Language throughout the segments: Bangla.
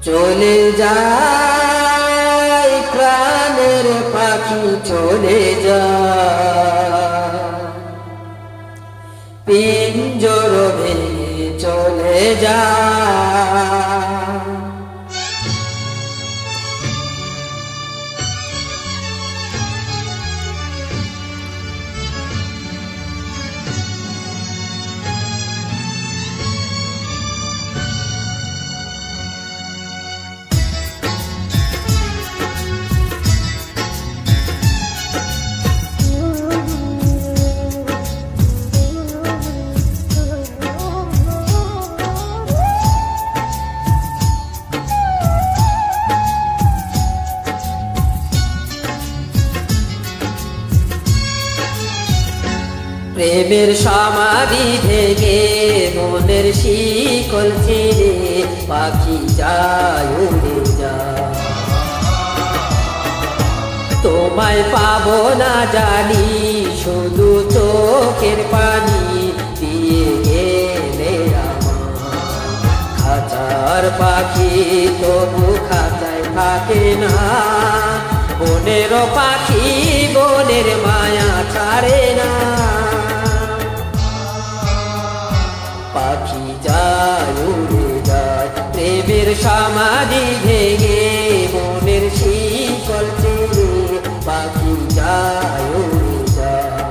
চলে যায় প্রাণের পাখি চলে যায় পিঞ্জর ভেঙে চলে যায় প্রেমের সমাধি ভেঙে মনের শিকল ছিঁড়ে পাখি যায় উড়ে যায় তোমায় পাবো না জানি শুধু চোখের পানি দিয়ে গেলে আমার খাঁচার পাখি তবু খাঁচায় থাকে না বনের পাখি বনের মায়া ছাড়ে না পাখি যায় উড়ে যায় প্রেমের সমাধি ভেঙে মনের শিকল ছিঁড়ে পাখি যায় উড়ে যায়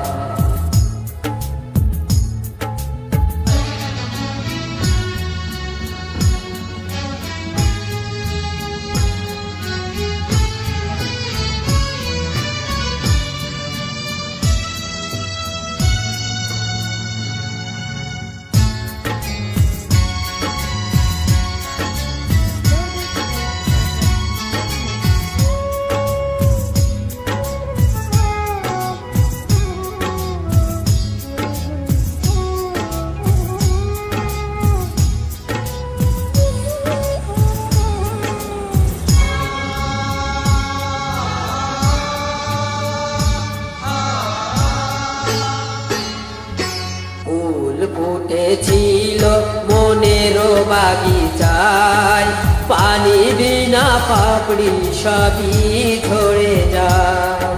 ফুটেছিল মনের বাগিচায় পানি বিনা পাপড়ি সবই ঝরে যায়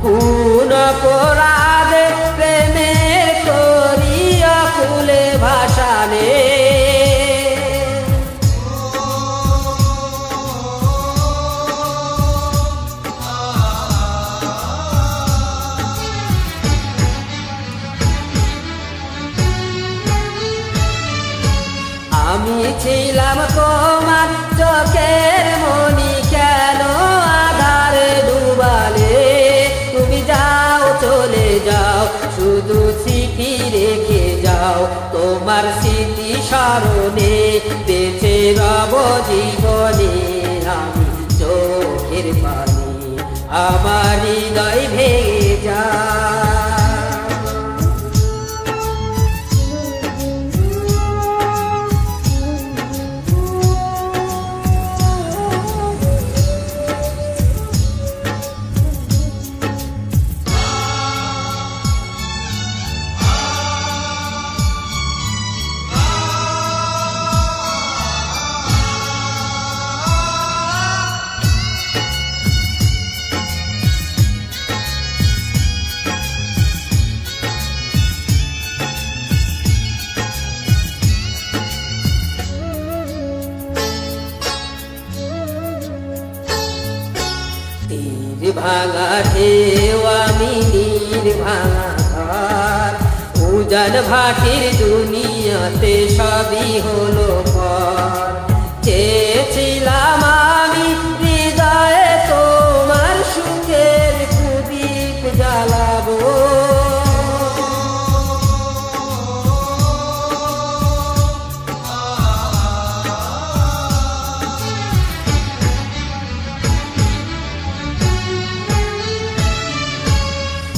কোন অপরাধে প্রেমের করিয়া ফুলে ভাসানে আমি ছিলাম তোমার চোখের মনি কেন আধারে ডুবালে তুমি যাও চলে যাও শুধু স্মৃতি রেখে যাও তোমার স্মৃতি স্মরণে বেঁচে রব জীবনে আমি চোখের পানি আমার হৃদয় ভেঙে যায় ভাঙা ঢেউ আমি নীর ভাঙা ঘর উজান ভাটির দুনিয়াতে সবই হলো পর চেয়েছিলাম আমি হৃদয়ে তোমার সুখের প্রদীপ জ্বালাবো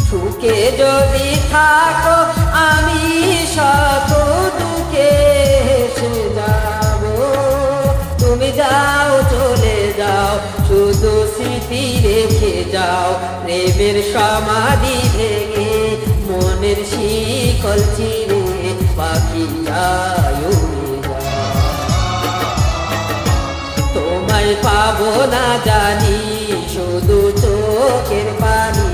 সুখে যদি থাকো আমি শত দুঃখে হেসে যাব তুমি যাও চলে যাও শুধু স্মৃতি রেখে যাও প্রেমের সমাধি ভেঙে মনের শিকল ছিঁড়ে পাখি যায় উড়ে যায় পাবো না জানি, শুধু চোখের পানি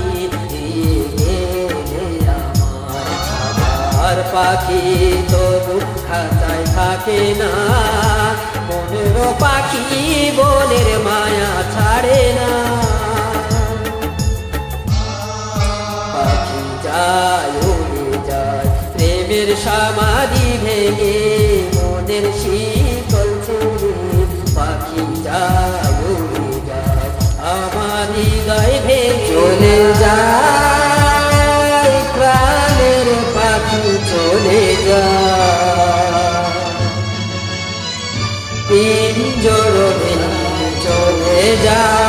দিয়ে গেলে আমার পাখি তো খাঁচায় থাকে না, মনের পাখি বনের মায়া ছাড়ে না। পাখি যায় উড়ে যায় প্রেমের সমাধি ভেঙে, মনের শীতল ছুঁড়ে পাখি যায় উড়ে যায় আমার হৃদয় ভেঙে চলে যায়, প্রাণের পাখি চলে যায়, পিঞ্জর ভেঙে চলে যায়।